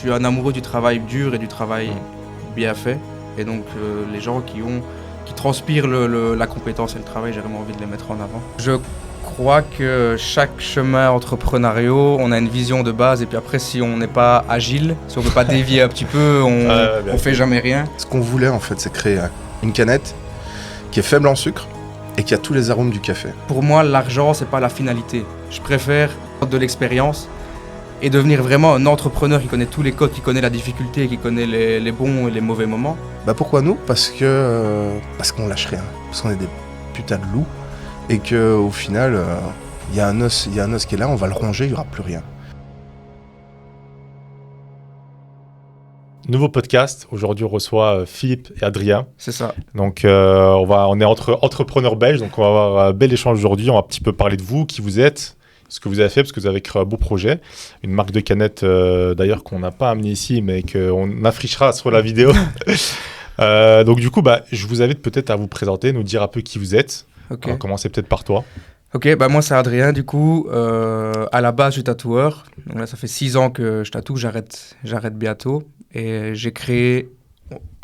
suis un amoureux du travail dur et du travail bien fait. Et donc les gens qui transpirent la compétence et le travail, j'ai vraiment envie de les mettre en avant. Je crois que chaque chemin entrepreneurial, on a une vision de base et puis après si on n'est pas agile, si on ne peut pas dévier un petit peu, on fait jamais rien. Ce qu'on voulait en fait, c'est créer une canette qui est faible en sucre et qui a tous les arômes du café. Pour moi, l'argent, c'est pas la finalité. Je préfère de l'expérience et devenir vraiment un entrepreneur qui connaît tous les codes, qui connaît la difficulté, qui connaît les bons et les mauvais moments. Pourquoi nous ? Parce qu'on lâche rien, parce qu'on est des putains de loups et qu'au final, il y a un os qui est là, on va le ronger, il n'y aura plus rien. Nouveau podcast. Aujourd'hui, on reçoit Philippe et Adrien. C'est ça. Donc, on est entre entrepreneurs belges, donc on va avoir un bel échange aujourd'hui. On va un petit peu parler de vous, qui vous êtes, ce que vous avez fait, parce que vous avez créé un beau projet. Une marque de canettes, d'ailleurs, qu'on n'a pas amené ici, mais qu'on affichera sur la vidéo. Donc, du coup, je vous invite peut-être à vous présenter, nous dire un peu qui vous êtes. Okay. On va commencer peut-être par toi. Ok, moi c'est Adrien du coup. À la base, je suis tatoueur. Donc là, ça fait 6 ans que je tatoue, j'arrête bientôt. Et j'ai créé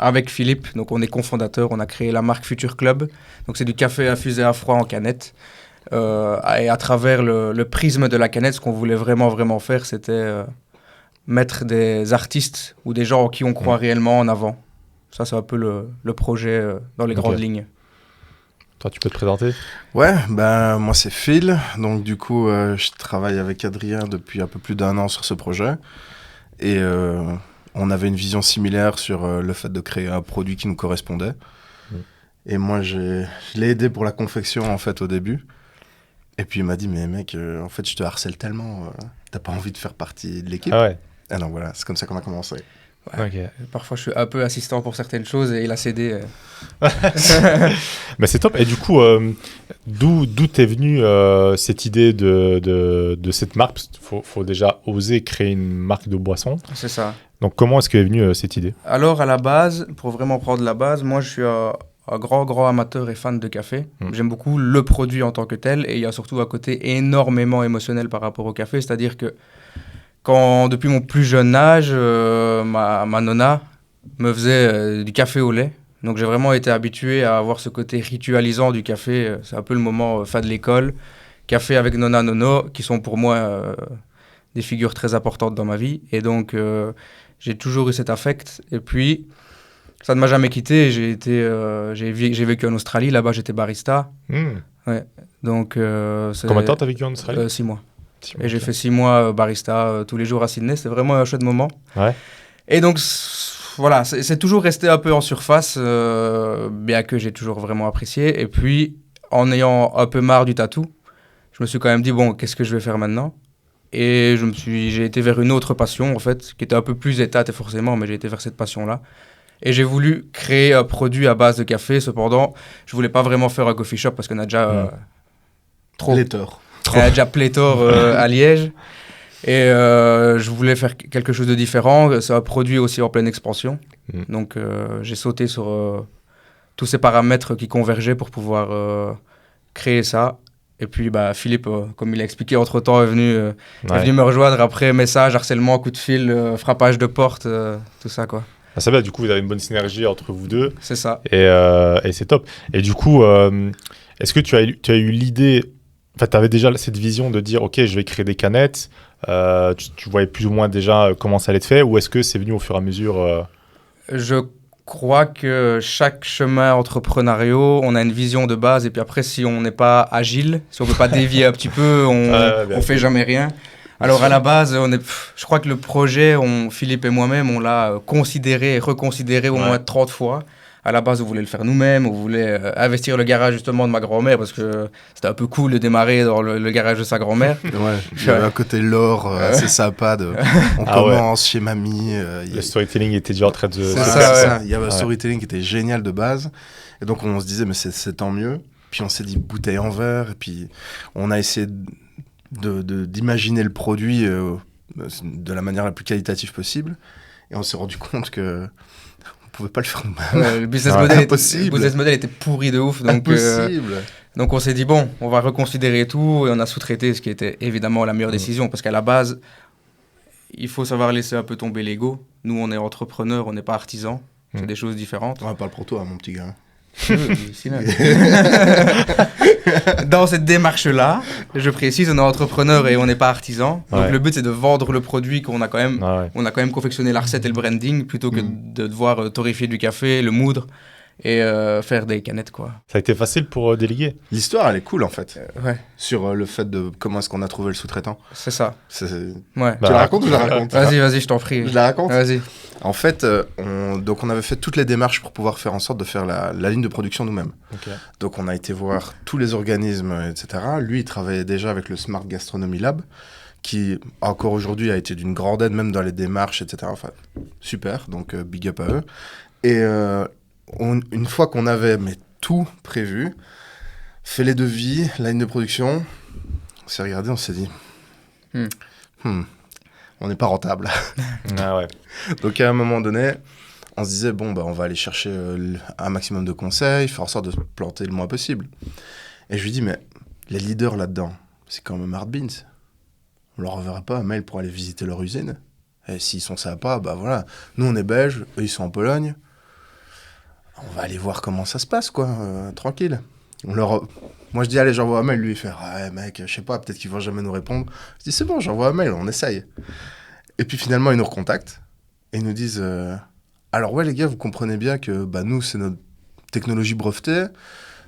avec Philippe, donc on est cofondateur, on a créé la marque Future Club. Donc c'est du café infusé à froid en canette. Et à travers le prisme de la canette, ce qu'on voulait vraiment faire, c'était mettre des artistes ou des gens en qui on croit réellement en avant. Ça, c'est un peu le projet dans les grandes lignes. Toi, tu peux te présenter ? Ouais, moi c'est Phil. Donc du coup, je travaille avec Adrien depuis un peu plus d'1 an sur ce projet. Et on avait une vision similaire sur le fait de créer un produit qui nous correspondait. Et moi, je l'ai aidé pour la confection en fait au début. Et puis il m'a dit, mais mec, en fait, je te harcèle tellement, t'as pas envie de faire partie de l'équipe ? Ah ouais. Ah non, voilà, c'est comme ça qu'on a commencé. Ouais. Okay. Parfois, je suis un peu assistant pour certaines choses et il a cédé. C'est top. Et du coup, d'où t'es venue cette idée de cette marque ? Parce qu'il faut déjà oser créer une marque de boisson. C'est ça. Donc, comment est-ce qu'est venue cette idée ? Alors, à la base, pour vraiment prendre la base, moi, je suis un grand amateur et fan de café. J'aime beaucoup le produit en tant que tel et il y a surtout un côté énormément émotionnel par rapport au café. C'est-à-dire que depuis mon plus jeune âge, ma nonna me faisait du café au lait. Donc j'ai vraiment été habitué à avoir ce côté ritualisant du café. C'est un peu le moment fin de l'école. Café avec nonna, nono, qui sont pour moi des figures très importantes dans ma vie. Et donc j'ai toujours eu cet affect. Et puis ça ne m'a jamais quitté. J'ai vécu en Australie. Là-bas j'étais barista. Ouais. Donc, combien de temps t'as vécu en Australie ? 6 mois. Et j'ai fait 6 mois barista tous les jours à Sydney. C'était vraiment un chouette moment. Ouais. Et donc, voilà, c'est toujours resté un peu en surface, bien que j'ai toujours vraiment apprécié. Et puis, en ayant un peu marre du tatou, je me suis quand même dit, bon, qu'est-ce que je vais faire maintenant ? Et j'ai été vers une autre passion, en fait, qui était un peu plus étate forcément, mais j'ai été vers cette passion-là. Et j'ai voulu créer un produit à base de café. Cependant, je voulais pas vraiment faire un coffee shop parce qu'on a déjà trop... Pléthore. Il y a déjà pléthore à Liège. Et je voulais faire quelque chose de différent. C'est un produit aussi en pleine expansion. Donc j'ai sauté sur tous ces paramètres qui convergeaient pour pouvoir créer ça. Et puis Philippe, comme il a expliqué entre-temps, est venu me rejoindre après message, harcèlement, coup de fil, frappage de porte, tout ça quoi. Ah, c'est bien, du coup vous avez une bonne synergie entre vous deux. C'est ça. Et c'est top. Et du coup, est-ce que tu as eu l'idée... En fait, tu avais déjà cette vision de dire, OK, je vais créer des canettes. Tu voyais plus ou moins déjà comment ça allait être fait, ou est-ce que c'est venu au fur et à mesure Je crois que chaque chemin entrepreneurial, on a une vision de base, et puis après, si on n'est pas agile, si on ne peut pas dévier un petit peu, on fait jamais rien. Alors à la base, je crois que le projet, Philippe et moi-même, on l'a considéré et reconsidéré au moins 30 fois. À la base, on voulait le faire nous-mêmes, on voulait investir le garage justement de ma grand-mère parce que c'était un peu cool de démarrer dans le garage de sa grand-mère. Ouais, il y avait à côté l'or, c'est sympa. On commence chez mamie. Le storytelling était déjà en train de... C'est ça. Il y avait un storytelling qui était génial de base. Et donc on se disait, mais c'est tant mieux. Puis on s'est dit bouteille en verre. Et puis on a essayé d'imaginer le produit de la manière la plus qualitative possible. Et on s'est rendu compte que... on pouvait pas le faire nous-mêmes. Le business model était pourri de ouf. Donc, impossible. Donc on s'est dit, bon, on va reconsidérer tout et on a sous-traité, ce qui était évidemment la meilleure décision parce qu'à la base, il faut savoir laisser un peu tomber l'ego. Nous, on est entrepreneurs, on n'est pas artisans. C'est Mm. des choses différentes. Ouais, parle pour toi, mon petit gars. Dans cette démarche-là, je précise, on est entrepreneur et on n'est pas artisan. Donc Ouais. le but, c'est de vendre le produit qu'on a quand même. Ah ouais. On a quand même confectionné la recette et le branding plutôt que de devoir torréfier du café, le moudre et faire des canettes, quoi. Ça a été facile pour déléguer. L'histoire, elle est cool, en fait. Ouais, Sur le fait de comment est-ce qu'on a trouvé le sous-traitant. c'est ça. C'est- Ouais. Bah, tu la racontes ou je la raconte? Vas-y, je t'en prie. Je la raconte. Vas-y. En fait, donc on avait fait toutes les démarches pour pouvoir faire en sorte de faire la ligne de production nous-mêmes. Ok. Donc on a été voir tous les organismes, etc. Lui, il travaillait déjà avec le Smart Gastronomy Lab, qui encore aujourd'hui a été d'une grande aide, même dans les démarches, etc. Enfin, super, donc big up à eux. Et une fois qu'on avait tout prévu, fait les devis, la ligne de production, on s'est regardé, on s'est dit, on n'est pas rentable. Ah ouais. Donc à un moment donné, on se disait, bon, bah, on va aller chercher un maximum de conseils, faire en sorte de se planter le moins possible. Et je lui dis, mais les leaders là-dedans, c'est quand même Hard Beans. On leur enverra pas un mail pour aller visiter leur usine. Et s'ils sont sympas, bah voilà. Nous, on est belges, eux, ils sont en Pologne. On va aller voir comment ça se passe, quoi, tranquille. Moi, je dis, allez, j'envoie un mail. Lui, il fait, ouais, mec, je sais pas, peut-être qu'ils vont jamais nous répondre. Je dis, c'est bon, j'envoie un mail, on essaye. Et puis finalement, ils nous recontactent et ils nous disent, alors ouais, les gars, vous comprenez bien que bah, nous, c'est notre technologie brevetée.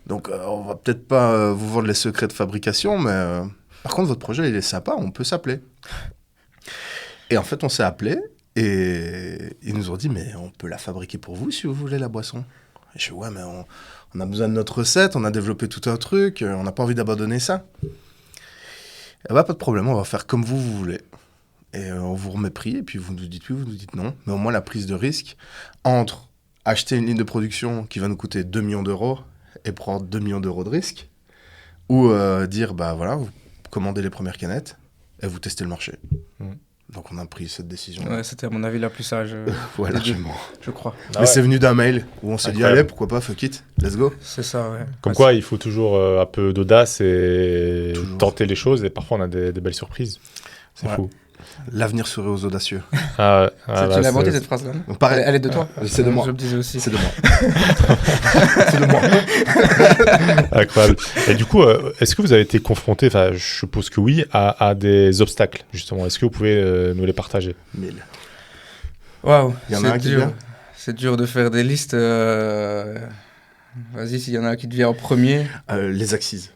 Donc, on va peut-être pas vous vendre les secrets de fabrication, mais par contre, votre projet, il est sympa, on peut s'appeler. Et en fait, on s'est appelé et ils nous ont dit, mais on peut la fabriquer pour vous si vous voulez la boisson. Et je dis, ouais, mais on a besoin de notre recette, on a développé tout un truc, on n'a pas envie d'abandonner ça. Eh bah, pas de problème, on va faire comme vous voulez. Et on vous remet prix, et puis vous nous dites oui, vous nous dites non. Mais au moins, la prise de risque entre acheter une ligne de production qui va nous coûter 2 millions d'euros et prendre 2 millions d'euros de risque, ou dire, bah voilà, vous commandez les premières canettes et vous testez le marché. Donc on a pris cette décision. Ouais, c'était à mon avis la plus sage, Ouais, des deux, largement. je crois. Ah Mais ouais. c'est venu d'un mail où on s'est dit, Incroyable. allez, pourquoi pas, fuck it, let's go. C'est ça, ouais. Comme Ouais, quoi, il faut toujours un peu d'audace et Toujours. tenter les choses. Et parfois, on a des belles surprises. C'est Ouais. fou. L'avenir serait aux audacieux. Ah, Tu l'as inventé cette phrase-là, non? Donc, pareil, Elle est de toi? c'est de moi. Je me disais aussi. C'est de moi. C'est de moi. Incroyable. Et du coup, est-ce que vous avez été confronté, enfin, je suppose que oui, à des obstacles, justement. Est-ce que vous pouvez nous les partager? 1000. Waouh, Il y en a un qui vient. C'est dur de faire des listes. Vas-y, s'il y en a un qui te vient en premier. Les axes.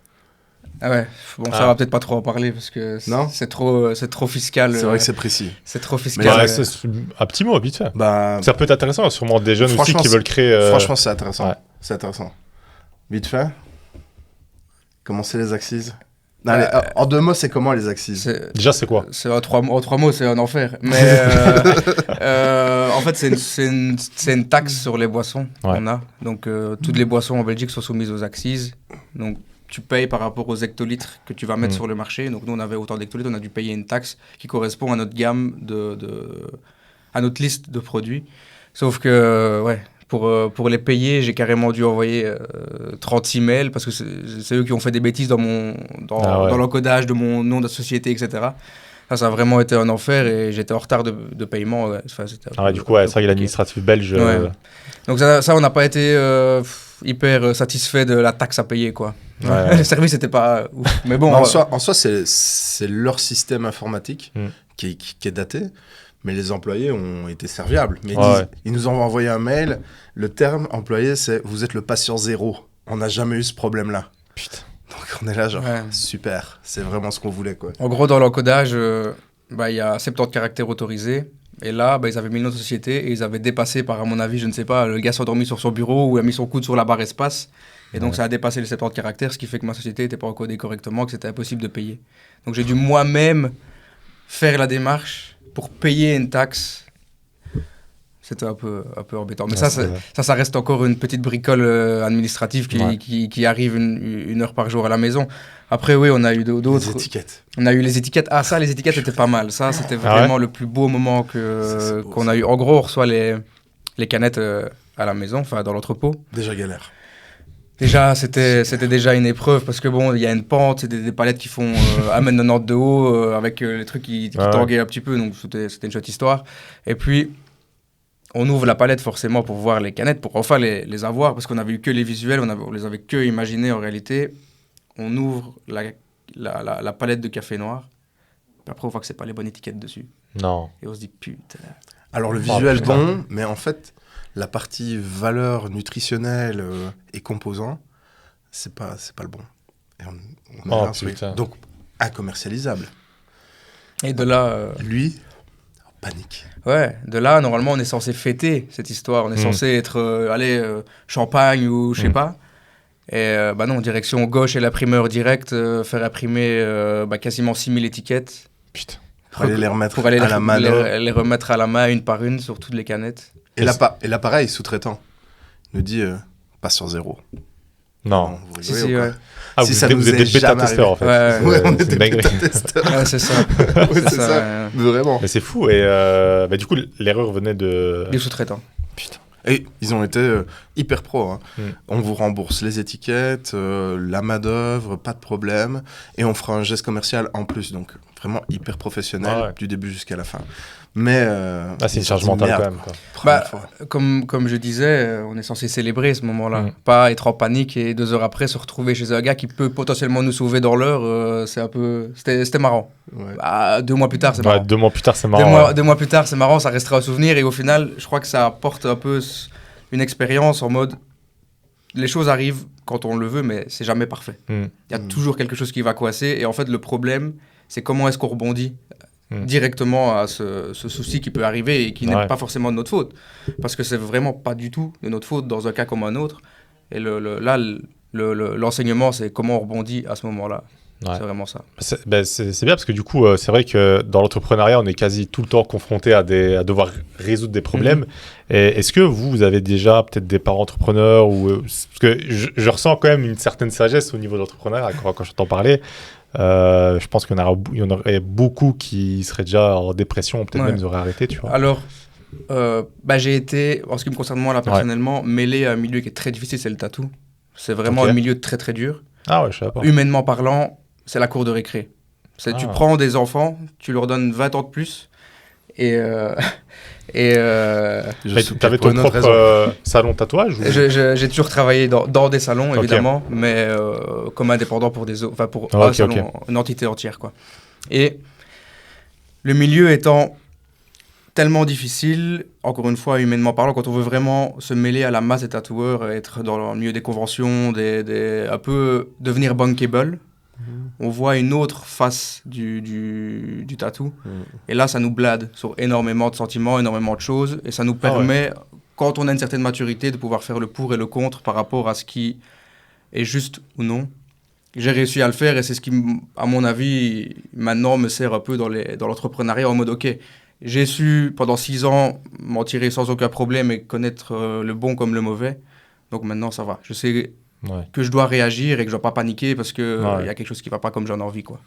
Ah ouais, bon, ça Ah. va peut-être pas trop en parler parce que Non. c'est trop fiscal. C'est vrai que c'est précis. c'est trop Ouais, fiscal. c'est un petit mot, vite fait. Bah, Ça peut être intéressant, sûrement des jeunes aussi Franchement, qui veulent créer. franchement, c'est intéressant. ouais. C'est intéressant. Vite fait. Comment c'est les axes? Allez, en 2 mots, c'est comment les axes? Déjà, c'est quoi? C'est en 3 mots, c'est un enfer. Mais en fait, c'est une taxe sur les boissons qu'on a. Donc, toutes les boissons en Belgique sont soumises aux axes. Donc, tu payes par rapport aux hectolitres que tu vas mettre sur le marché. Donc, nous, on avait autant d'hectolitres, on a dû payer une taxe qui correspond à notre gamme, à notre liste de produits. Sauf que, ouais, pour les payer, j'ai carrément dû envoyer 36 mails parce que c'est eux qui ont fait des bêtises dans l'encodage de mon nom de société, etc. Ça a vraiment été un enfer et j'étais en retard de paiement. Ouais. Enfin, Du coup, c'est vrai que l'administratif belge. Ouais. Donc ça on n'a pas été hyper satisfait de la taxe à payer, quoi. Ouais. Le service n'était pas ouf. Mais bon, en soi, c'est leur système informatique qui est daté, mais les employés ont été serviables. Mais ils nous ont envoyé un mail. Le terme employé, c'est « Vous êtes le patient zéro. On n'a jamais eu ce problème-là. » Putain. Donc on est là genre, super, c'est vraiment ce qu'on voulait, quoi. En gros, dans l'encodage, il y a 70 caractères autorisés. Et là, ils avaient mis notre société et ils avaient dépassé par, à mon avis, je ne sais pas, le gars s'est endormi sur son bureau ou a mis son coude sur la barre espace. Et donc, ça a dépassé les 70 caractères, ce qui fait que ma société n'était pas encodée correctement, que c'était impossible de payer. Donc, j'ai dû moi-même faire la démarche pour payer une taxe. C'était un peu embêtant. Mais ça reste encore une petite bricole administrative qui arrive une heure par jour à la maison. Après, oui, on a eu d'autres... Les étiquettes. On a eu les étiquettes. Ah, ça, les étiquettes étaient pas mal. Ça, c'était vraiment le plus beau moment qu'on a eu. En gros, on reçoit les canettes à la maison, enfin, dans l'entrepôt. Déjà galère. Déjà, c'était déjà une épreuve parce que bon, il y a une pente, c'est des palettes qui font à mène 90 de haut avec les trucs qui tanguaient un petit peu, donc c'était une chouette histoire. Et puis, on ouvre la palette forcément pour voir les canettes, pour enfin les avoir parce qu'on avait eu que les visuels, on les avait que imaginés en réalité. On ouvre la palette de café noir, puis après on voit que c'est pas les bonnes étiquettes dessus. Non. Et on se dit putain. Alors le visuel bon, mais en fait, la partie valeur nutritionnelle et composants, c'est pas le bon. Et on a donc incommercialisable. Et de là... Lui, panique. Ouais, de là, normalement, on est censé fêter cette histoire. On est censé être, champagne ou je sais pas. Et bah non, direction gauche et l'imprimeur direct, faire imprimer quasiment 6000 étiquettes. Putain. Pour aller les remettre à la main. Les remettre à la main une par une sur toutes les canettes. Et là, pareil, sous-traitant nous dit pas sur 0. Non. Vous si, rigolez, ouais. Ah, si vous êtes des bêta-testeurs, en fait. Ouais, on était bêta-testeurs. Ouais, c'est ça. C'est ça. Vraiment. Mais c'est fou. Et du coup, l'erreur venait de... Du sous-traitant. Putain. Et ils ont été hyper pro. Hein. On vous rembourse les étiquettes, la main-d'œuvre, pas de problème. Et on fera un geste commercial en plus. Donc, vraiment hyper professionnel du début jusqu'à la fin. Mais. c'est une charge mentale quand même. Quoi. Comme je disais, on est censé célébrer ce moment-là. Pas être en panique et 2 heures après se retrouver chez un gars qui peut potentiellement nous sauver dans l'heure. C'est un peu. C'était marrant. Ouais. 2 mois plus tard, c'est marrant. 2 mois plus tard, c'est marrant. 2 mois plus tard, c'est marrant, ça restera un souvenir. Et au final, je crois que ça apporte un peu une expérience en mode. Les choses arrivent quand on le veut, mais c'est jamais parfait. Il y a toujours quelque chose qui va coincer. Et en fait, le problème, c'est comment est-ce qu'on rebondit directement à ce souci qui peut arriver et qui n'est pas forcément de notre faute. Parce que c'est vraiment pas du tout de notre faute dans un cas comme un autre. Et l'enseignement, c'est comment on rebondit à ce moment-là. Ouais. C'est vraiment ça. C'est bien parce que du coup, c'est vrai que dans l'entrepreneuriat, on est quasi tout le temps confronté à devoir résoudre des problèmes. Et est-ce que vous avez déjà peut-être des parents entrepreneurs parce que je ressens quand même une certaine sagesse au niveau de l'entrepreneuriat quand j'entends parler. Je pense qu'il y en aurait beaucoup qui seraient déjà en dépression, peut-être même ils auraient arrêté, tu vois. Alors, j'ai été, en ce qui me concerne moi là personnellement, mêlé à un milieu qui est très difficile, c'est le tatou. C'est vraiment un milieu très très dur. Ah ouais, je sais pas. Humainement parlant, c'est la cour de récré. Tu prends des enfants, tu leur donnes 20 ans de plus et t'avais ton propre salon tatouage ou... J'ai toujours travaillé dans des salons, évidemment, mais comme indépendant pour un salon, une entité entière, quoi. Et le milieu étant tellement difficile, encore une fois, humainement parlant, quand on veut vraiment se mêler à la masse des tatoueurs, être dans le milieu des conventions, un peu devenir bankable, on voit une autre face du tatou. Et là, ça nous blade sur énormément de sentiments, énormément de choses. Et ça nous permet, quand on a une certaine maturité, de pouvoir faire le pour et le contre par rapport à ce qui est juste ou non. J'ai réussi à le faire et c'est ce qui, à mon avis, maintenant me sert un peu dans l'entrepreneuriat en mode, OK, j'ai su pendant 6 ans m'en tirer sans aucun problème et connaître le bon comme le mauvais. Donc maintenant, ça va. Je sais... que je dois réagir et que je dois pas paniquer parce que y a quelque chose qui va pas comme j'en ai envie, quoi.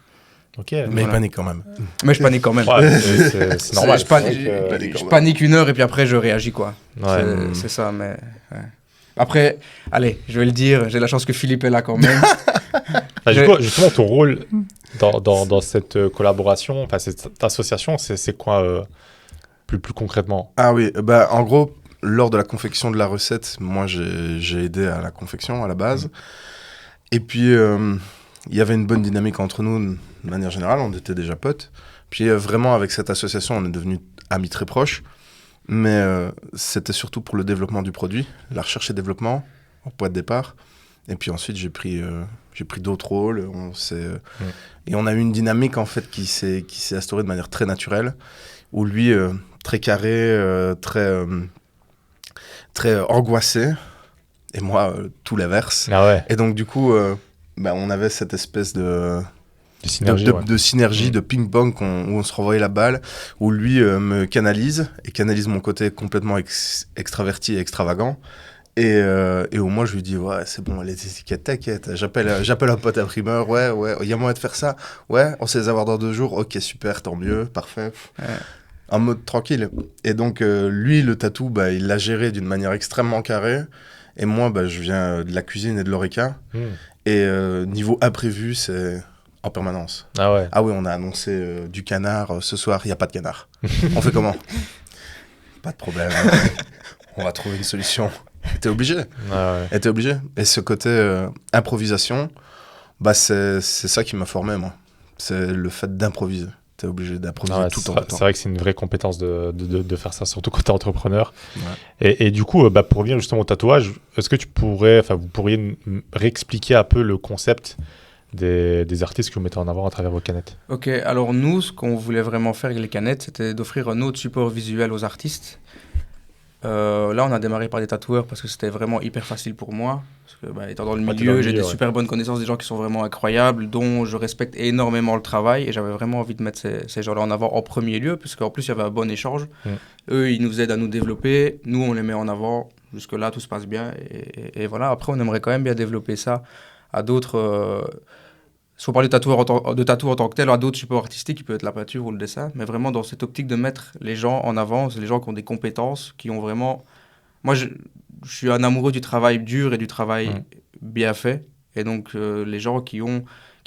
Mais panique quand même. Mais je panique quand même. C'est normal. Je panique 1 heure et puis après je réagis, quoi. C'est ça, mais après, allez, je vais le dire, j'ai la chance que Philippe est là quand même. Justement, ton rôle dans cette collaboration, cette association, c'est quoi plus concrètement? Ah oui, en gros, lors de la confection de la recette, moi j'ai aidé à la confection à la base. Et puis il y avait une bonne dynamique entre nous de manière générale, on était déjà potes. Puis vraiment avec cette association, on est devenus amis très proches. Mais c'était surtout pour le développement du produit, la recherche et développement au point de départ. Et puis ensuite j'ai pris d'autres rôles. Et on a eu une dynamique en fait qui s'est instaurée de manière très naturelle, où lui très carré, très angoissé, et moi tout l'inverse. Et donc du coup on avait cette espèce de synergie, de ping-pong où on se renvoyait la balle, où lui me canalise mon côté complètement extraverti et extravagant, et où moi je lui dis c'est bon, les étiquettes, t'inquiète, j'appelle un pote imprimeur, il y a moyen de faire ça, on sait les avoir dans 2 jours, ok super, tant mieux, parfait. En mode tranquille. Et donc, lui, le tatou, il l'a géré d'une manière extrêmement carrée. Et moi, je viens de la cuisine et de l'Horeca. Et niveau imprévu, c'est en permanence. Ah ouais. Ah oui, on a annoncé du canard ce soir, il n'y a pas de canard. On fait comment? Pas de problème. On va trouver une solution. Et t'es obligé. Et t'es obligé. Et ce côté improvisation, c'est ça qui m'a formé, moi. C'est le fait d'improviser. T'es obligé d'improviser tout le temps. C'est vrai que c'est une vraie compétence de faire ça, surtout quand t'es entrepreneur. Et du coup, pour revenir justement au tatouage, est-ce que vous pourriez réexpliquer un peu le concept des artistes que vous mettez en avant à travers vos canettes? Ok, alors nous, ce qu'on voulait vraiment faire avec les canettes, c'était d'offrir un autre support visuel aux artistes. Là, on a démarré par des tatoueurs parce que c'était vraiment hyper facile pour moi. Parce que, étant dans le milieu, j'ai des super bonnes connaissances, des gens qui sont vraiment incroyables, dont je respecte énormément le travail. Et j'avais vraiment envie de mettre ces gens-là en avant en premier lieu, puisqu'en plus, il y avait un bon échange. Eux, ils nous aident à nous développer. Nous, on les met en avant. Jusque-là, tout se passe bien. Et voilà, après, on aimerait quand même bien développer ça à d'autres... Si on parle de tatou en tant que tel, à d'autres supports artistiques, qui peut être la peinture ou le dessin, mais vraiment dans cette optique de mettre les gens en avant, c'est les gens qui ont des compétences, qui ont vraiment... Moi, je suis un amoureux du travail dur et du travail bien fait, et donc les gens qui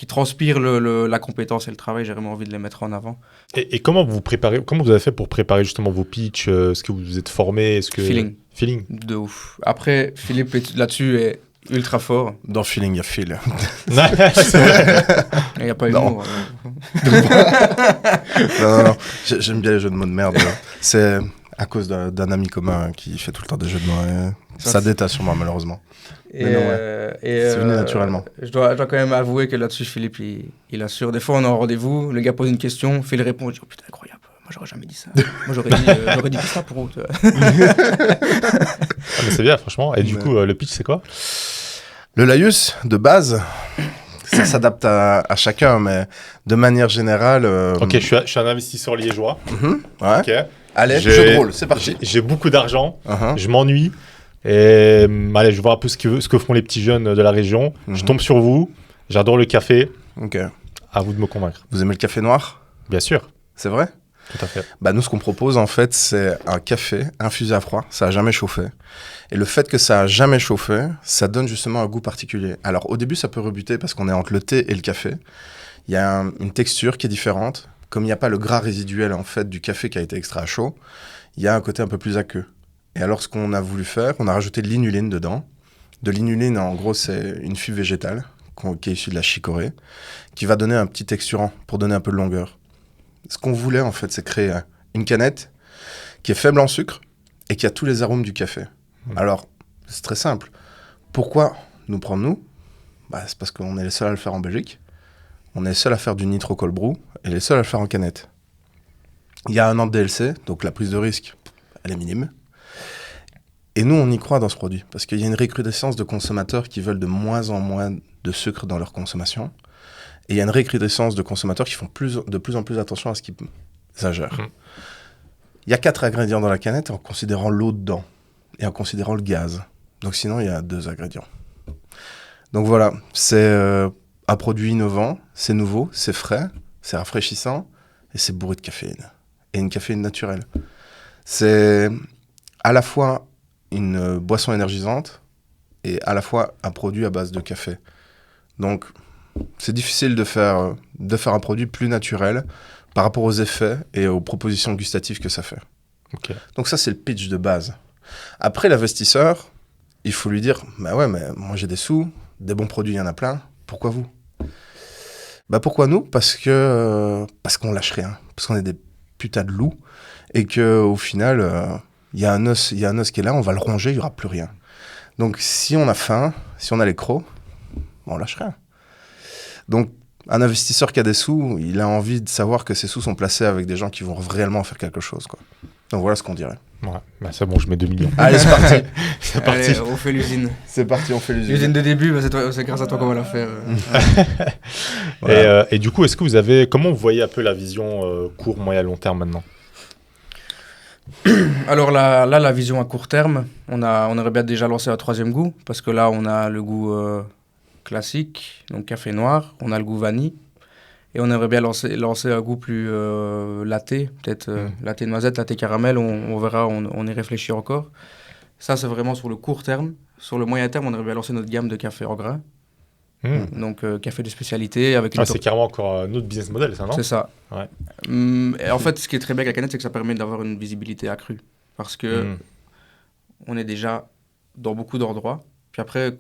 transpirent la compétence et le travail, j'ai vraiment envie de les mettre en avant. Et comment vous avez fait pour préparer justement vos pitchs? Est-ce que vous vous êtes formé? Feeling. De ouf. Après, Philippe là-dessus est ultra fort. Dans Feeling, il y a Phil. Il n'y a pas humour. Non. J'aime bien les jeux de mots de merde. C'est à cause d'un ami commun qui fait tout le temps des jeux de mots. Ça détache sur moi, malheureusement. C'est venu naturellement. Je dois quand même avouer que là-dessus, Philippe, il assure. Des fois, on est en rendez-vous, le gars pose une question, Phil répond, je dis, oh putain, incroyable. Moi, j'aurais jamais dit ça. Moi, j'aurais dit tout ça pour vous. Mais c'est bien, franchement. Et du coup, le pitch, c'est quoi? Le laïus, de base, ça s'adapte à chacun, mais de manière générale... Ok, je suis un investisseur liégeois. Ouais. Okay. Allez, jeu de rôle, c'est parti. J'ai beaucoup d'argent, je m'ennuie, et allez, je vois un peu ce que font les petits jeunes de la région. Je tombe sur vous, j'adore le café. Ok. À vous de me convaincre. Vous aimez le café noir? Bien sûr. C'est vrai? Tout à fait. Nous, ce qu'on propose, en fait, c'est un café infusé à froid. Ça n'a jamais chauffé. Et le fait que ça n'a jamais chauffé, ça donne justement un goût particulier. Alors, au début, ça peut rebuter parce qu'on est entre le thé et le café. Il y a une texture qui est différente. Comme il n'y a pas le gras résiduel, en fait, du café qui a été extrait à chaud, il y a un côté un peu plus aqueux. Et alors, ce qu'on a voulu faire, on a rajouté de l'inuline dedans. De l'inuline, en gros, c'est une fût végétale qui est issue de la chicorée, qui va donner un petit texturant pour donner un peu de longueur. Ce qu'on voulait, en fait, c'est créer une canette qui est faible en sucre et qui a tous les arômes du café. Alors, c'est très simple. Pourquoi nous prendre nous? C'est parce qu'on est les seuls à le faire en Belgique. On est les seuls à faire du nitro cold brew et les seuls à le faire en canette. Il y a 1 an de DLC, donc la prise de risque, elle est minime. Et nous, on y croit dans ce produit parce qu'il y a une recrudescence de consommateurs qui veulent de moins en moins de sucre dans leur consommation. Et il y a une recrudescence de consommateurs qui font de plus en plus attention à ce qu'ils exagèrent. Il y a 4 ingrédients dans la canette en considérant l'eau dedans et en considérant le gaz. Donc sinon, il y a 2 ingrédients. Donc voilà, c'est un produit innovant, c'est nouveau, c'est frais, c'est rafraîchissant et c'est bourré de caféine. Et une caféine naturelle. C'est à la fois une boisson énergisante et à la fois un produit à base de café. Donc... c'est difficile de faire un produit plus naturel par rapport aux effets et aux propositions gustatives que ça fait. Okay. Donc ça, c'est le pitch de base. Après, l'investisseur, il faut lui dire « mais moi j'ai des sous, des bons produits, il y en a plein, pourquoi vous ?» Pourquoi nous? Parce qu'on lâche rien, parce qu'on est des putains de loups et qu'au final, il y a un os qui est là, on va le ronger, il n'y aura plus rien. Donc si on a faim, si on a les crocs, on lâche rien. Donc, un investisseur qui a des sous, il a envie de savoir que ses sous sont placés avec des gens qui vont réellement faire quelque chose, quoi. Donc, voilà ce qu'on dirait. Ouais, c'est bon, je mets 2 millions. Allez, c'est parti. C'est parti. Allez, on fait l'usine. C'est parti, on fait l'usine. L'usine de début, c'est grâce à toi qu'on va la faire. Voilà. Et du coup, comment vous voyez un peu la vision court, moyen, long terme maintenant? Alors la vision à court terme, on aurait bien déjà lancé un 3e goût, parce que là, on a le goût... classique, donc café noir, on a le goût vanille, et on aimerait bien lancer un goût plus latte, peut-être latte noisette, latte caramel, on verra, on y réfléchit encore. Ça, c'est vraiment sur le court terme. Sur le moyen terme, on aimerait bien lancer notre gamme de café en grains. Donc, café de spécialité avec c'est carrément encore un autre business model, ça, non? C'est ça. Ouais. Et en fait, ce qui est très bien avec la canette, c'est que ça permet d'avoir une visibilité accrue. Parce que on est déjà dans beaucoup d'endroits. Puis après,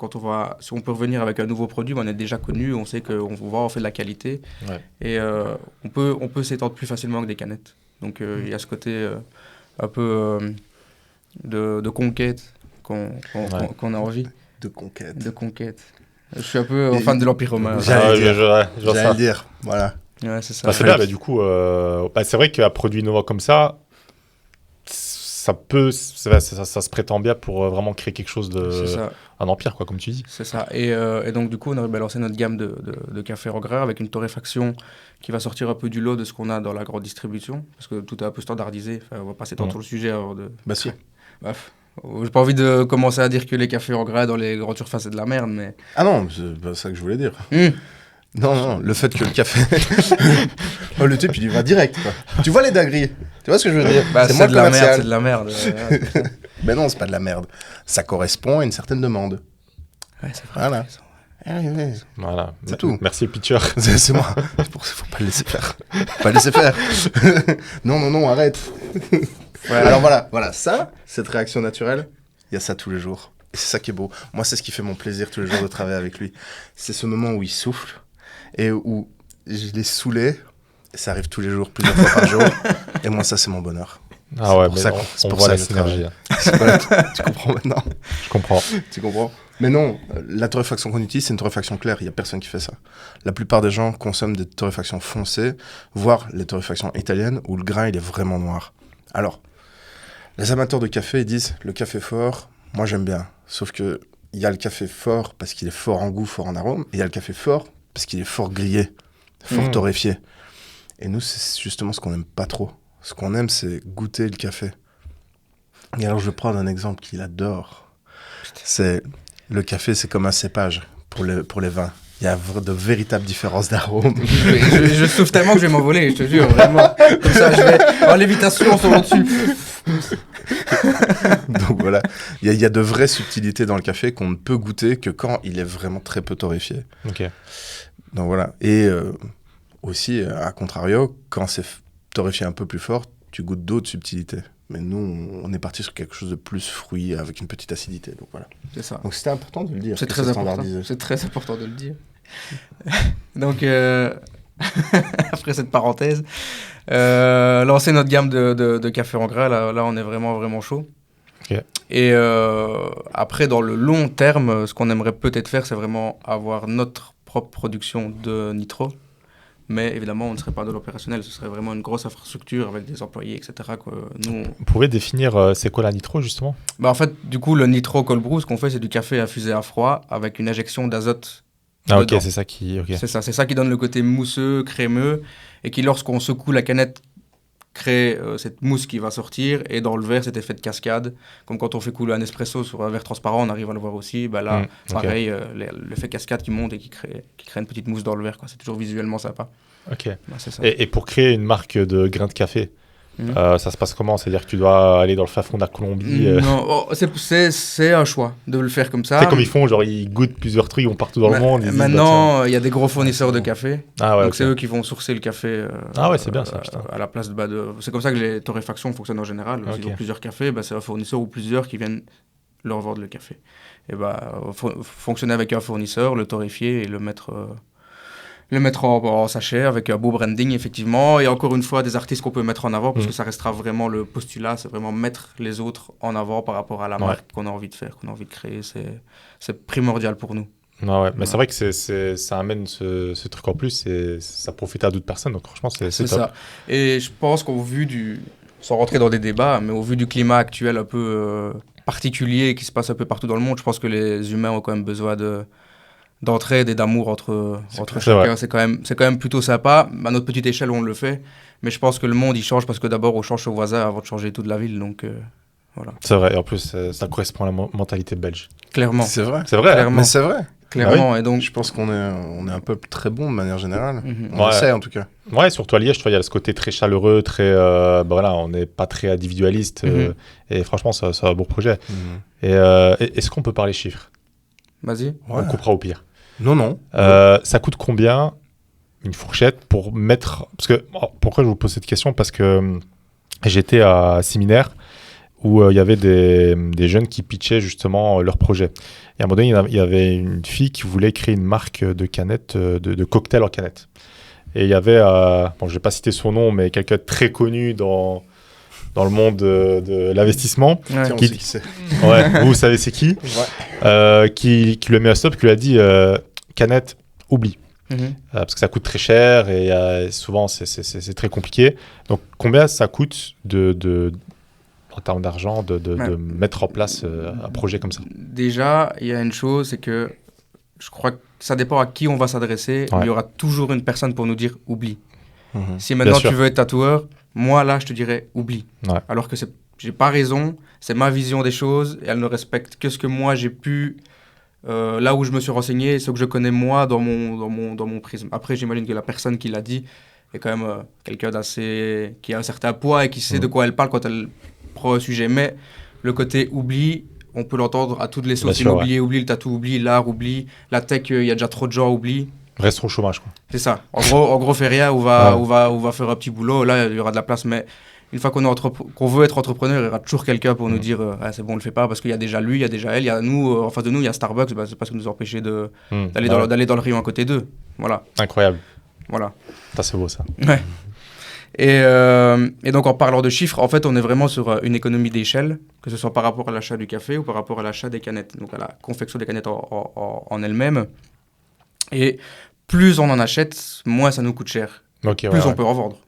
si on peut revenir avec un nouveau produit, on est déjà connu, on sait on fait de la qualité. Ouais. Et on peut s'étendre plus facilement que des canettes. Donc, il y a ce côté un peu de conquête qu'on a envie. De conquête. De conquête. Je suis un peu fan de l'Empire romain. J'allais le dire, voilà. Ouais, c'est ça. C'est bien, du coup, c'est vrai qu'un produit innovant comme ça, ça se prétend bien pour vraiment créer quelque chose un empire, quoi, comme tu dis. C'est ça. Et donc, du coup, on aurait lancé notre gamme de café en grains avec une torréfaction qui va sortir un peu du lot de ce qu'on a dans la grande distribution, parce que tout est un peu standardisé. Enfin, on va pas s'étendre sur le sujet. Bah si. Bref. J'ai pas envie de commencer à dire que les cafés en grains dans les grandes surfaces c'est de la merde, mais... Ah non, c'est pas ça que je voulais dire. Non, le fait que le café... le type, il y va direct, quoi. Tu vois les dingueries? Tu vois ce que je veux dire? C'est de la merde, c'est de la merde. Mais non, c'est pas de la merde. Ça correspond à une certaine demande. Ouais, c'est vrai. Voilà. C'est tout. Merci, pitcher. C'est moi. Faut pas le laisser faire. Pas le laisser faire. Non, arrête. Alors voilà, ça, cette réaction naturelle, il y a ça tous les jours. Et c'est ça qui est beau. Moi, c'est ce qui fait mon plaisir tous les jours de travailler avec lui. C'est ce moment où il souffle et où je l'ai saoulé. Et ça arrive tous les jours, plusieurs fois par jour. Et moi, ça, c'est mon bonheur. Ah ouais, c'est pour voit ça la synergie. Tu comprends maintenant? Je comprends. Tu comprends? Mais non, la torréfaction qu'on utilise, c'est une torréfaction claire. Il n'y a personne qui fait ça. La plupart des gens consomment des torréfactions foncées, voire les torréfactions italiennes, où le grain, il est vraiment noir. Alors, les amateurs de café, ils disent, le café fort, moi j'aime bien. Sauf que il y a le café fort parce qu'il est fort en goût, fort en arôme, et il y a le café fort parce qu'il est fort grillé, fort torréfié. Et nous, c'est justement ce qu'on n'aime pas trop. Ce qu'on aime, c'est goûter le café. Et alors, je vais prendre un exemple qu'il adore. Le café, c'est comme un cépage pour les vins. Il y a de véritables différences d'arômes. Je souffle tellement que je vais m'envoler, je te jure, vraiment. Comme ça, je vais en lévitation sur au-dessus. Donc voilà, il y a de vraies subtilités dans le café qu'on ne peut goûter que quand il est vraiment très peu torréfié. Ok. Donc voilà. Et aussi, à contrario, quand c'est torréfié un peu plus fort, tu goûtes d'autres subtilités. Mais nous, on est parti sur quelque chose de plus fruit avec une petite acidité. Donc voilà. C'est ça. Donc c'était important de le dire. C'est très important. C'est très important de le dire. Donc, après cette parenthèse, lancer notre gamme de café en grains, là on est vraiment, vraiment chaud. Okay. Et après, dans le long terme, ce qu'on aimerait peut-être faire, c'est vraiment avoir notre propre production de nitro. Mais évidemment, on ne serait pas de l'opérationnel. Ce serait vraiment une grosse infrastructure avec des employés, etc. Vous pouvez définir c'est quoi la nitro, justement? En fait, du coup, le nitro cold brew, ce qu'on fait, c'est du café infusé à froid avec une injection d'azote. Ah dedans. Ok, c'est ça qui... Okay. C'est ça qui donne le côté mousseux, crémeux, et qui, lorsqu'on secoue la canette, crée cette mousse qui va sortir, et dans le verre, cet effet de cascade. Comme quand on fait couler un espresso sur un verre transparent, on arrive à le voir aussi. Là, pareil, l'effet cascade qui monte et qui crée une petite mousse dans le verre. C'est toujours visuellement sympa. Ok. C'est ça. Et pour créer une marque de grains de café, ça se passe comment? C'est-à-dire que tu dois aller dans le fin fond de la Colombie Non, c'est un choix de le faire comme ça. C'est comme ils font, genre ils goûtent plusieurs trucs, ils vont partout dans le monde. Maintenant, il y a des gros fournisseurs de café. Donc c'est eux qui vont sourcer le café c'est bien ça, à la place de... C'est comme ça que les torréfactions fonctionnent en général. S'ils ont plusieurs cafés, c'est un fournisseur ou plusieurs qui viennent leur vendre le café. Et fonctionner avec un fournisseur, le torréfier et le mettre en sachet avec un beau branding, effectivement. Et encore une fois, des artistes qu'on peut mettre en avant, parce que ça restera vraiment le postulat, c'est vraiment mettre les autres en avant par rapport à la marque qu'on a envie de faire, qu'on a envie de créer. C'est primordial pour nous. Mais c'est vrai que ça amène ce truc en plus et ça profite à d'autres personnes. Donc franchement, c'est top. Ça. Et je pense qu'au vu sans rentrer dans des débats, mais au vu du climat actuel un peu particulier qui se passe un peu partout dans le monde, je pense que les humains ont quand même besoin d'entraide et d'amour entre chacun. C'est quand même plutôt sympa. À notre petite échelle, on le fait. Mais je pense que le monde, il change parce que d'abord, on change ses voisins avant de changer toute la ville. Donc, voilà. C'est vrai. Et en plus, ça correspond à la mentalité belge. Clairement. C'est vrai. C'est vrai. Mais c'est vrai. clairement. Et donc, Je pense qu'on est un peuple très bon de manière générale. On Ouais. essaie en tout cas. Ouais, surtout à Liège, tu vois, il y a ce côté très chaleureux, très, voilà, on n'est pas très individualiste. Et franchement, c'est un beau projet. Et est-ce qu'on peut parler chiffres? vas-y. Ouais. On coupera au pire. Non. Ça coûte combien une fourchette pour mettre... Parce que, pourquoi je vous pose cette question? Parce que j'étais à un séminaire où il y avait des jeunes qui pitchaient justement leur projet. Et à un moment donné, il y avait une fille qui voulait créer une marque de canettes, de cocktails en canettes. Et il y avait, bon, je ne vais pas citer son nom, mais quelqu'un de très connu dans le monde de l'investissement. Ouais. Tiens, on Qui- sait qui c'est. Ouais, vous savez c'est qui? Qui lui a mis un stop, qui lui a dit canette, oublie. Parce que ça coûte très cher et souvent c'est très compliqué. Donc combien ça coûte en termes d'argent de mettre en place un projet comme ça? Déjà, il y a une chose, c'est que je crois que ça dépend à qui on va s'adresser. Ouais. Il y aura toujours une personne pour nous dire oublie. Mhm. Si maintenant sûr. tu veux être tatoueur, moi là je te dirais oublie. Ouais. Alors que j'ai pas raison, c'est ma vision des choses et elle ne respecte que ce que moi j'ai pu, là où je me suis renseigné, ce que je connais moi dans mon prisme. Après j'imagine que la personne qui l'a dit est quand même quelqu'un d'assez, qui a un certain poids et qui sait de quoi elle parle quand elle prend un sujet. Mais le côté oublie, on peut l'entendre à toutes les Bien sauces. sûr, Immobilier, oublie, le tatou, oublie, l'art, oublie, la tech, il y a déjà trop de gens, oublie. Restons au chômage, quoi. C'est ça. En gros, fais rien ou va faire un petit boulot. Là, il y aura de la place. Mais une fois qu'on veut être entrepreneur, il y aura toujours quelqu'un pour nous dire ah, c'est bon, on le fait pas parce qu'il y a déjà lui, il y a déjà elle, il y a nous. En face de nous, il y a Starbucks. Bah, c'est pas ce qui nous empêchait d'aller dans le rayon à côté d'eux. Voilà. Incroyable. Voilà. Ça, c'est beau, ça. Ouais. Et donc, en parlant de chiffres, en fait, on est vraiment sur une économie d'échelle, que ce soit par rapport à l'achat du café ou par rapport à l'achat des canettes, donc à la confection des canettes en elles-mêmes. Et plus on en achète, moins ça nous coûte cher. Ok, Plus on peut en vendre.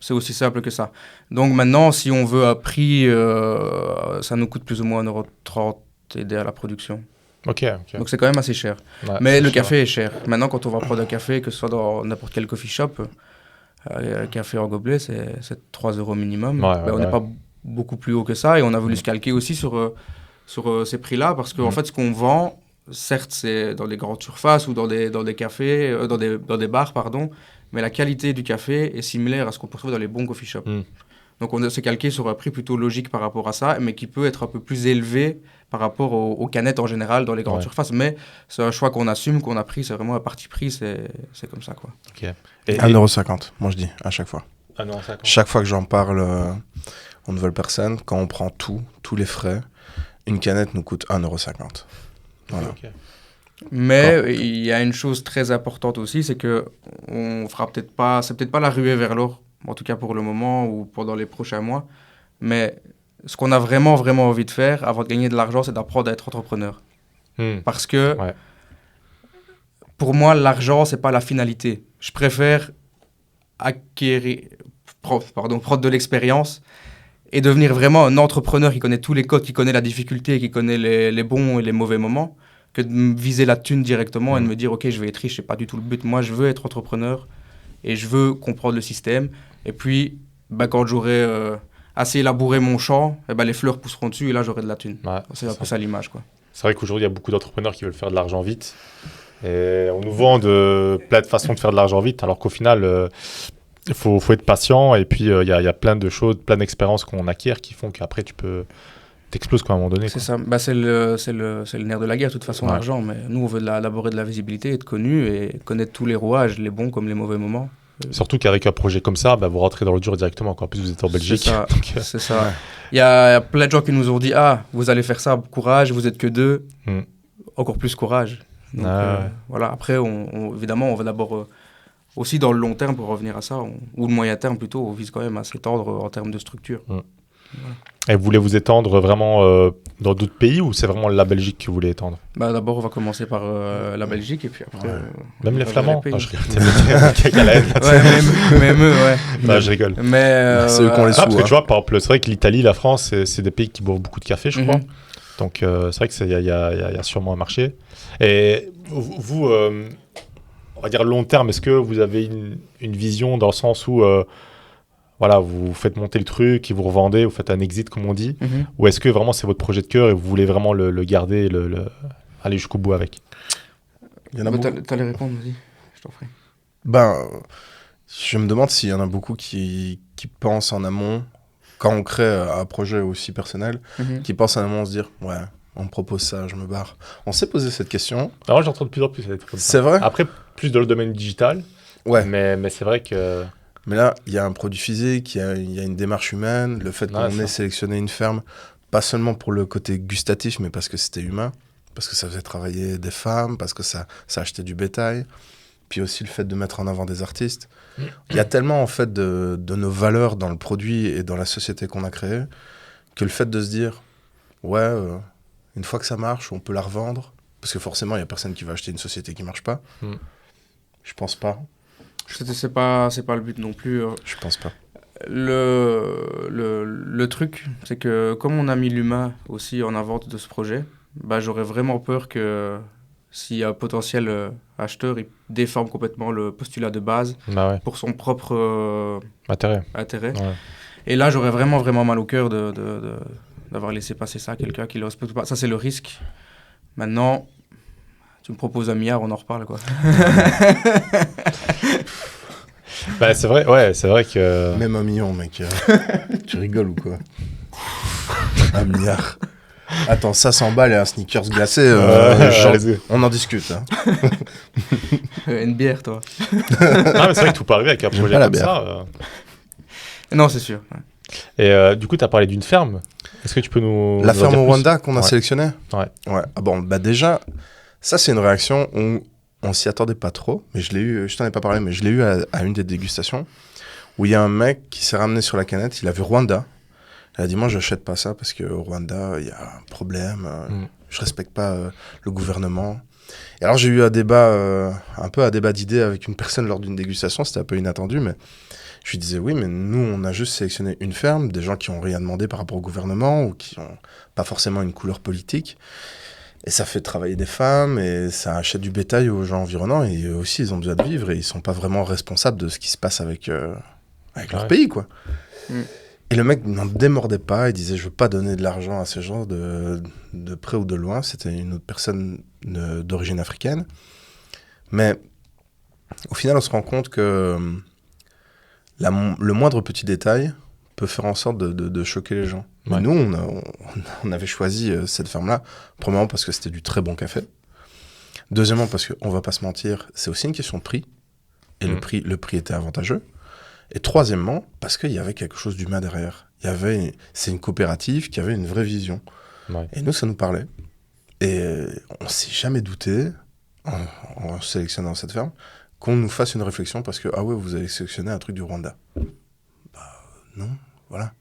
C'est aussi simple que ça. Donc maintenant, si on veut un prix, ça nous coûte plus ou moins 1,30 € aider à la production. Ok. Donc c'est quand même assez cher. Ouais, Mais c'est le cher. café est cher. Maintenant, quand on va prendre un café, que ce soit dans n'importe quel coffee shop, un café en gobelet, c'est 3 € minimum. Ouais, On n'est pas beaucoup plus haut que ça. Et on a voulu se calquer aussi sur ces prix-là parce qu'en fait, ce qu'on vend, certes, c'est dans des grandes surfaces ou dans des cafés, dans des bars, pardon, mais la qualité du café est similaire à ce qu'on peut trouver dans les bons coffee shops. Donc on s'est calqué sur un prix plutôt logique par rapport à ça, mais qui peut être un peu plus élevé par rapport aux canettes en général dans les grandes surfaces. Mais c'est un choix qu'on assume, qu'on a pris, c'est vraiment un parti pris, c'est comme ça, quoi. Ok. Et 1,50 €, moi je dis, à chaque fois. Ah non, ça, Chaque fois que j'en parle aux nouvelles personnes, quand on prend tous les frais, une canette nous coûte 1,50 €. Voilà. Ok. Mais il y a une chose très importante aussi, c'est que c'est peut-être pas la ruée vers l'or, en tout cas pour le moment ou pendant les prochains mois, mais ce qu'on a vraiment, vraiment envie de faire avant de gagner de l'argent, c'est d'apprendre à être entrepreneur. Parce que pour moi, l'argent, c'est pas la finalité. Je préfère prendre de l'expérience et devenir vraiment un entrepreneur qui connaît tous les codes, qui connaît la difficulté, qui connaît les bons et les mauvais moments, que de me viser la thune directement et de me dire ok, je vais être riche, c'est pas du tout le but. Moi, je veux être entrepreneur et je veux comprendre le système. Et puis, quand j'aurai assez élaboré mon champ, les fleurs pousseront dessus et là, j'aurai de la thune. Ouais, c'est un peu ça l'image, quoi. C'est vrai qu'aujourd'hui, il y a beaucoup d'entrepreneurs qui veulent faire de l'argent vite. Et on nous vend plein de façons de faire de l'argent vite, alors qu'au final, il faut être patient. Et puis, il y a plein de choses, plein d'expériences qu'on acquiert qui font qu'après, t'exploses à un moment donné. C'est ça. C'est le nerf de la guerre, de toute façon, l'argent. Mais nous, on veut d'abord de la visibilité, être connu et connaître tous les rouages, les bons comme les mauvais moments. Surtout qu'avec un projet comme ça, vous rentrez dans le dur directement. En plus, vous êtes en Belgique. C'est ça. C'est ça. Ouais. Il y a plein de gens qui nous ont dit vous allez faire ça, courage, vous êtes que 2. Encore plus courage. Donc, voilà. Après, évidemment, on va d'abord aussi dans le long terme pour revenir à ça, ou le moyen terme plutôt, on vise quand même à s'étendre en termes de structure. Voilà. Et vous voulez vous étendre vraiment dans d'autres pays ou c'est vraiment la Belgique que vous voulez étendre? D'abord, on va commencer par la Belgique et puis après... Même les Flamands? Je rigole. Mais c'est eux qu'on les sous. Parce que tu vois, par exemple, c'est vrai que l'Italie, la France, c'est des pays qui boivent beaucoup de café, je crois. Donc, c'est vrai qu'il y a sûrement un marché. Et vous, on va dire long terme, est-ce que vous avez une vision dans le sens où... voilà, vous faites monter le truc et vous revendez, vous faites un exit comme on dit, ou est-ce que vraiment c'est votre projet de cœur et vous voulez vraiment le garder, aller jusqu'au bout avec. Il y en a beaucoup. T'allais répondre, vas-y, je t'en prie. Je me demande s'il y en a beaucoup qui pensent en amont, quand on crée un projet aussi personnel, qui pensent en amont se dire, ouais, on me propose ça, je me barre. On s'est posé cette question. Alors, j'entends de plus en plus ça. C'est vrai ? Après, plus dans le domaine digital. Ouais. Mais c'est vrai que... Mais là, il y a un produit physique, il y a une démarche humaine, le fait qu'on ait sélectionné une ferme, pas seulement pour le côté gustatif, mais parce que c'était humain, parce que ça faisait travailler des femmes, parce que ça achetait du bétail, puis aussi le fait de mettre en avant des artistes. Il y a tellement en fait de nos valeurs dans le produit et dans la société qu'on a créée, que le fait de se dire, ouais, une fois que ça marche, on peut la revendre, parce que forcément, il n'y a personne qui va acheter une société qui ne marche pas. Je pense pas. C'est pas le but non plus. Je pense pas. Le truc, c'est que comme on a mis l'humain aussi en avant de ce projet, bah, j'aurais vraiment peur que s'il y a un potentiel acheteur, il déforme complètement le postulat de base pour son propre intérêt. Ouais. Et là, j'aurais vraiment, vraiment mal au cœur d'avoir laissé passer ça à quelqu'un qui le respecte pas. Ça, c'est le risque. Maintenant, tu me proposes 1 milliard, on en reparle, quoi. Bah, c'est vrai que... Même 1 million, mec. Tu rigoles ou quoi ? 1 milliard. Attends, 500 balles et un sneakers glacé, on en discute. Hein. Une bière, toi. Mais c'est vrai que tout peut arriver avec un projet comme ça. Non, c'est sûr. Et du coup, tu as parlé d'une ferme. Est-ce que tu peux nous... La ferme au Rwanda qu'on a sélectionnée ? Ouais. Ah bon, bah déjà, ça c'est une réaction où on s'y attendait pas trop, mais je t'en ai pas parlé, mais je l'ai eu à une des dégustations, où il y a un mec qui s'est ramené sur la canette, il a vu Rwanda. Il a dit, moi, j'achète pas ça parce qu'au Rwanda, il y a un problème. Je respecte pas le gouvernement. Et alors, j'ai eu un débat d'idées avec une personne lors d'une dégustation. C'était un peu inattendu, mais je lui disais, oui, mais nous, on a juste sélectionné une ferme, des gens qui ont rien demandé par rapport au gouvernement ou qui ont pas forcément une couleur politique. Et ça fait travailler des femmes et ça achète du bétail aux gens environnants. Et eux aussi, ils ont besoin de vivre et ils sont pas vraiment responsables de ce qui se passe avec leur pays, quoi. Et le mec n'en démordait pas, il disait « je veux pas donner de l'argent à ces gens de près ou de loin ». C'était une autre personne d'origine africaine. Mais au final, on se rend compte que le moindre petit détail peut faire en sorte de choquer les gens. Ouais. Nous, on avait choisi cette ferme-là, premièrement parce que c'était du très bon café. Deuxièmement parce qu'on va pas se mentir, c'est aussi une question de prix. Et le prix était avantageux. Et troisièmement, parce qu'il y avait quelque chose d'humain derrière. C'est une coopérative qui avait une vraie vision. Ouais. Et nous, ça nous parlait. Et on ne s'est jamais douté, en sélectionnant cette ferme, qu'on nous fasse une réflexion parce que, ah ouais, vous avez sélectionné un truc du Rwanda. Bah non, voilà.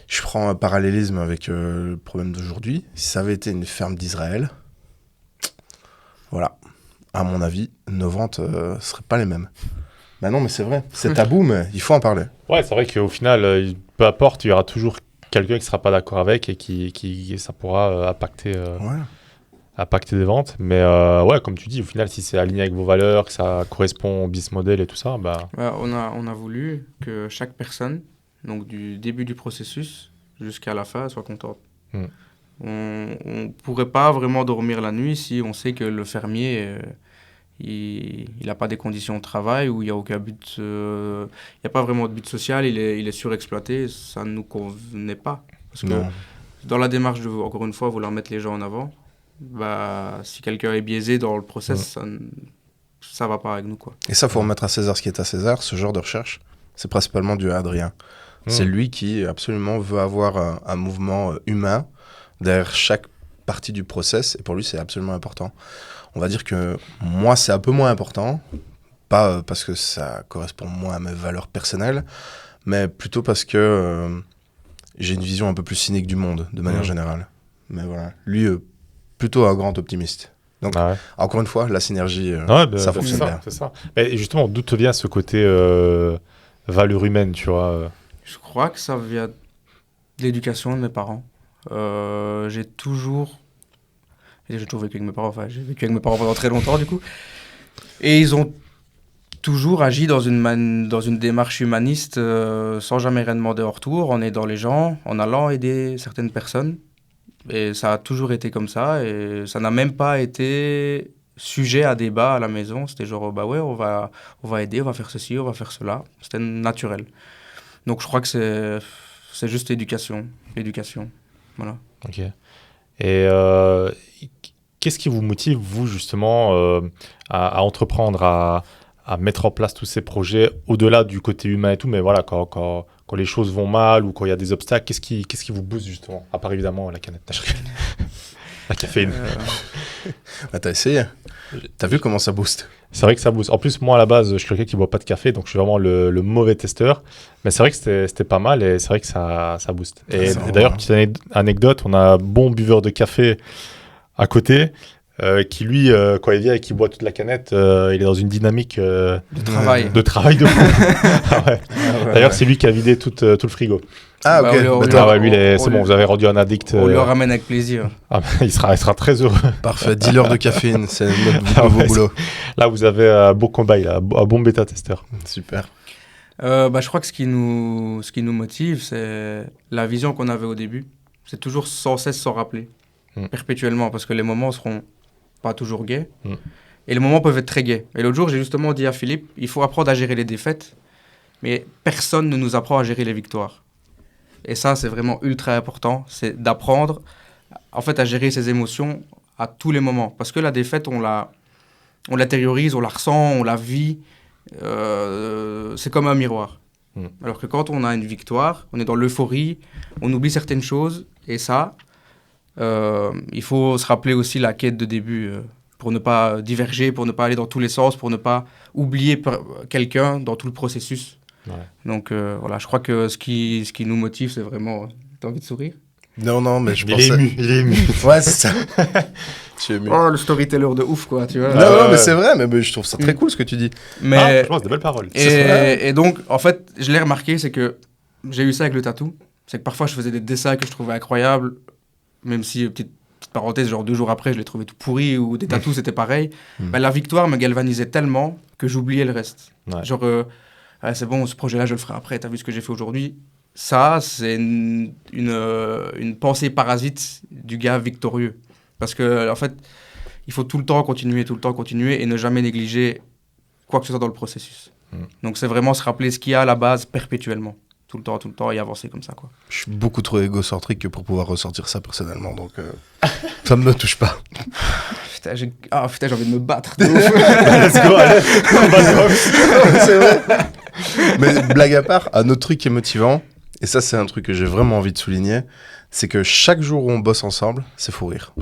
Je prends un parallélisme avec le problème d'aujourd'hui. Si ça avait été une ferme d'Israël, voilà, à mon avis, nos ventes ne seraient pas les mêmes. Bah non, mais c'est vrai, c'est tabou, mais il faut en parler. Ouais, c'est vrai qu'au final, peu importe, il y aura toujours quelqu'un qui ne sera pas d'accord avec et qui ça pourra impacter des ventes. Mais ouais, comme tu dis, au final, si c'est aligné avec vos valeurs, que ça correspond au business model et tout ça, bah... on a voulu que chaque personne, donc du début du processus jusqu'à la fin, soit contente. On ne pourrait pas vraiment dormir la nuit si on sait que le fermier... il n'a pas des conditions de travail où il n'y a aucun but, il n'y a pas vraiment de but social, il est surexploité, ça ne nous convenait pas. Parce que dans la démarche de, encore une fois, vouloir mettre les gens en avant, bah, si quelqu'un est biaisé dans le process, ça ne va pas avec nous, quoi. Et ça, il faut remettre à César ce qui est à César. Ce genre de recherche, c'est principalement dû à Adrien. C'est lui qui absolument veut avoir un mouvement humain derrière chaque partie du process, et pour lui, c'est absolument important. On va dire que moi, c'est un peu moins important, pas parce que ça correspond moins à mes valeurs personnelles, mais plutôt parce que j'ai une vision un peu plus cynique du monde, de manière générale. Mais voilà, lui, plutôt un grand optimiste. Donc, encore une fois, la synergie, ça fonctionne bien. C'est ça. Et justement, d'où te vient ce côté valeur humaine, tu vois Je crois que ça vient de l'éducation de mes parents. J'ai toujours vécu avec mes parents, j'ai vécu avec mes parents pendant très longtemps du coup. Et ils ont toujours agi dans une démarche humaniste sans jamais rien demander en retour, en aidant les gens, en allant aider certaines personnes. Et ça a toujours été comme ça. Et ça n'a même pas été sujet à débat à la maison. C'était genre, bah ouais, on va aider, on va faire ceci, on va faire cela. C'était naturel. Donc je crois que c'est juste l'éducation. Voilà. Ok. Et qu'est-ce qui vous motive, vous, justement, à entreprendre, à mettre en place tous ces projets, au-delà du côté humain et tout, mais voilà, quand les choses vont mal ou quand il y a des obstacles, qu'est-ce qui vous booste, justement? À part, évidemment, la canette. La caféine. Bah, t'as essayé. T'as vu comment ça booste? C'est vrai que ça booste. En plus, moi, à la base, je suis quelqu'un qui ne boit pas de café, donc je suis vraiment le mauvais testeur. Mais c'est vrai que c'était pas mal et c'est vrai que ça booste. Et d'ailleurs, petite anecdote, on a un bon buveur de café à côté qui, lui, quand il vient et qu'il boit toute la canette, il est dans une dynamique De travail. de travail de fou. Ah ouais. D'ailleurs, c'est lui qui a vidé tout le frigo. Ah, Bah, ok. Ah ouais, lui, c'est bon, vous avez rendu un addict. On le ramène avec plaisir. Ah, il sera très heureux. Parfait. Dealer de caféine, c'est notre Ah nouveau ouais, boulot. Là, vous avez un beau combat, un bon bêta-testeur. Super. Bah, je crois que ce qui nous motive, c'est la vision qu'on avait au début. C'est toujours sans cesse s'en rappeler, perpétuellement, parce que les moments seront pas toujours gais. Et les moments peuvent être très gais. Et l'autre jour, j'ai justement dit à Philippe, il faut apprendre à gérer les défaites, mais personne ne nous apprend à gérer les victoires. Et ça, c'est vraiment ultra important, c'est d'apprendre en fait à gérer ses émotions à tous les moments. Parce que la défaite, on l'intériorise, on la ressent, on la vit. C'est comme un miroir. Alors que quand on a une victoire, on est dans l'euphorie, on oublie certaines choses. Et ça, il faut se rappeler aussi la quête de début pour ne pas diverger, pour ne pas aller dans tous les sens, pour ne pas oublier quelqu'un dans tout le processus. Ouais. Donc voilà, je crois que ce qui nous motive, c'est vraiment... T'as envie de sourire? Non, mais je pense... Il est ému. Ouais, c'est ça. Tu es ému. Oh, le storyteller de ouf, quoi, tu vois. Non, mais c'est vrai, mais je trouve ça très cool ce que tu dis. Mais... je pense de belles paroles. Et donc, en fait, je l'ai remarqué, c'est que j'ai eu ça avec le tatou. C'est que parfois, je faisais des dessins que je trouvais incroyables, même si, petite parenthèse, genre 2 jours après, je les trouvais tout pourris, ou des tatous, c'était pareil. Ben, la victoire me galvanisait tellement que j'oubliais le reste. Ouais. Genre... c'est bon, ce projet-là, je le ferai après, t'as vu ce que j'ai fait aujourd'hui. Ça, c'est une pensée parasite du gars victorieux. Parce que, en fait, il faut tout le temps continuer et ne jamais négliger quoi que ce soit dans le processus. Donc, c'est vraiment se rappeler ce qu'il y a à la base perpétuellement. Tout le temps et avancer comme ça, quoi. Je suis beaucoup trop égocentrique pour pouvoir ressortir ça personnellement, donc ça ne me touche pas. Putain, j'ai envie de me battre. Let's go, allez. C'est vrai. Mais blague à part, un autre truc qui est motivant, et ça c'est un truc que j'ai vraiment envie de souligner, c'est que chaque jour où on bosse ensemble, c'est fou rire.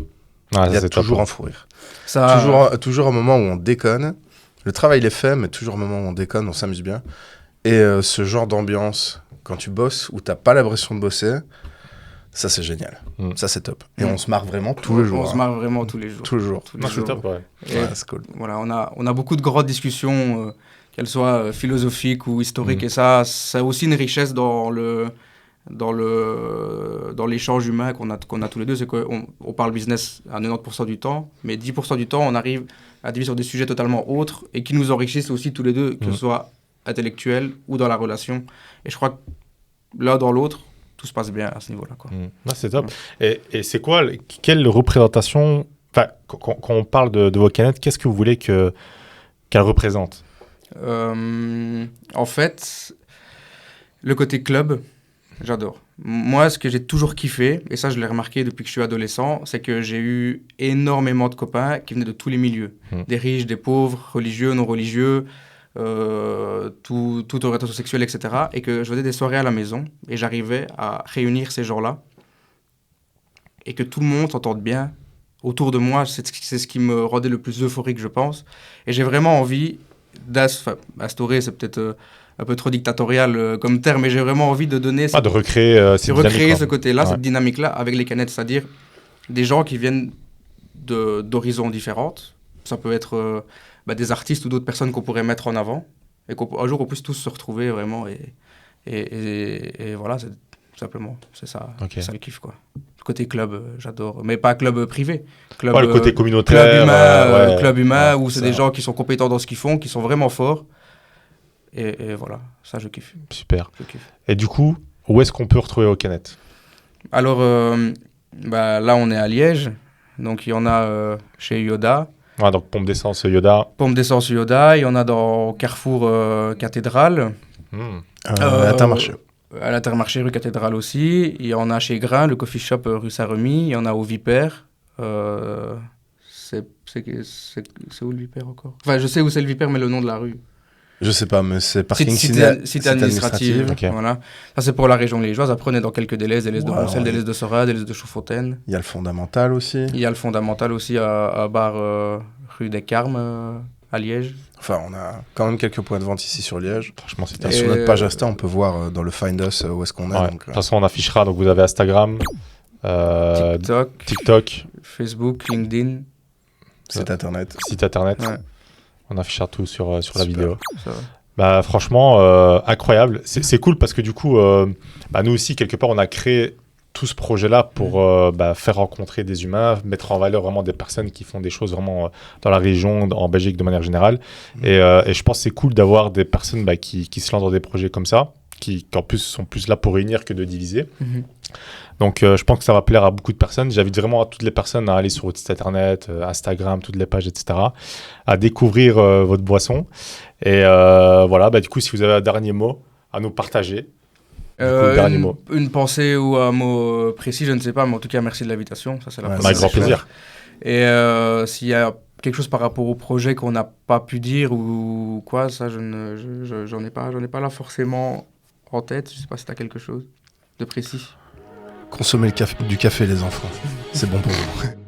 Il y a toujours un fou rire. Toujours un moment où on déconne. Le travail est fait, mais toujours un moment où on déconne, on s'amuse bien. Et ce genre d'ambiance, quand tu bosses, où t'as pas l'impression de bosser, ça c'est génial. Ça c'est top. Et on se marre vraiment tous les jours. On se marre vraiment tous les jours. Tous les jours. C'est top, ouais. C'est cool. Voilà, on a beaucoup de grandes discussions, qu'elles soient philosophiques ou historiques, et ça, c'est aussi une richesse dans l'échange humain qu'on a tous les deux, c'est qu'on parle business à 90% du temps, mais 10% du temps, on arrive à diviser sur des sujets totalement autres et qui nous enrichissent aussi tous les deux, que ce soit intellectuel ou dans la relation. Et je crois que l'un dans l'autre, tout se passe bien à ce niveau-là, quoi. C'est top. Et c'est quoi, quelle représentation, enfin, quand on parle de vos canettes, qu'est-ce que vous voulez qu'elle représente? En fait, le côté club, j'adore. Moi, ce que j'ai toujours kiffé, et ça je l'ai remarqué depuis que je suis adolescent, c'est que j'ai eu énormément de copains qui venaient de tous les milieux. Des riches, des pauvres, religieux, non religieux, toute orientation sexuelle, etc. Et que je faisais des soirées à la maison et j'arrivais à réunir ces gens-là et que tout le monde s'entende bien autour de moi. C'est ce qui me rendait le plus euphorique, je pense. Et j'ai vraiment envie d'instaurer, c'est peut-être un peu trop dictatorial comme terme, mais j'ai vraiment envie de donner... de recréer ce côté-là, cette dynamique-là avec les canettes, c'est-à-dire des gens qui viennent d'horizons différentes. Ça peut être des artistes ou d'autres personnes qu'on pourrait mettre en avant et qu'un jour on puisse tous se retrouver vraiment et voilà, c'est simplement, c'est ça, c'est ça le kiff, quoi. Le côté club, j'adore, mais pas club privé. Club, le côté communautaire. Club humain où c'est des gens qui sont compétents dans ce qu'ils font, qui sont vraiment forts. Et voilà, ça je kiffe. Super. Je kiffe. Et du coup, où est-ce qu'on peut retrouver vos canettes? Alors, Bah, là, on est à Liège. Donc, il y en a chez Yoda. Ouais, donc pompe d'essence Yoda. Pompe d'essence Yoda. Il y en a dans Carrefour Cathédrale. À Intermarché. À l'Intermarché rue Cathédrale aussi. Il y en a chez Grain, le coffee shop rue Saint-Remy. Il y en a au Vipère. C'est où le Vipère encore? Enfin, je sais où c'est le Vipère, mais le nom de la rue. Je sais pas, mais c'est parking cité administrative. Ok. Voilà. Ça, c'est pour la région liégeoise. Après, on est dans quelques délaisses de Ouais, Roncel, ouais. délaisses de Sora, délaisses de Choufontaine. Il y a le fondamental aussi. Il y a le fondamental aussi à Bar rue des Carmes à Liège. Enfin, on a quand même quelques points de vente ici sur Liège. Franchement, c'est Et top. sur notre page Insta, on peut voir dans le Find Us où est-ce qu'on est. Ouais. Donc, De toute façon, on affichera. Donc, vous avez Instagram, TikTok, Facebook, LinkedIn. site internet. site internet. Ouais. On affichera tout sur la Super. vidéo. Ça va. Bah, franchement, incroyable. C'est cool parce que du coup, nous aussi, quelque part, on a créé tout ce projet-là pour faire rencontrer des humains, mettre en valeur vraiment des personnes qui font des choses vraiment dans la région, en Belgique de manière générale. Et je pense que c'est cool d'avoir des personnes qui se lancent dans des projets comme ça, qui en plus sont plus là pour réunir que de diviser. Donc, je pense que ça va plaire à beaucoup de personnes. J'invite vraiment à toutes les personnes à aller sur votre site internet, Instagram, toutes les pages, etc., à découvrir votre boisson. Et voilà, du coup, si vous avez un dernier mot à nous partager, dernier mot. Une pensée ou un mot précis, je ne sais pas, mais en tout cas, merci de l'invitation. Ça, c'est la Ouais, première avec grand chose. plaisir. Et s'il y a quelque chose par rapport au projet qu'on n'a pas pu dire ou quoi, ça, j'en ai pas là forcément en tête. Je ne sais pas si tu as quelque chose de précis. Consommez du café, les enfants. C'est bon pour vous.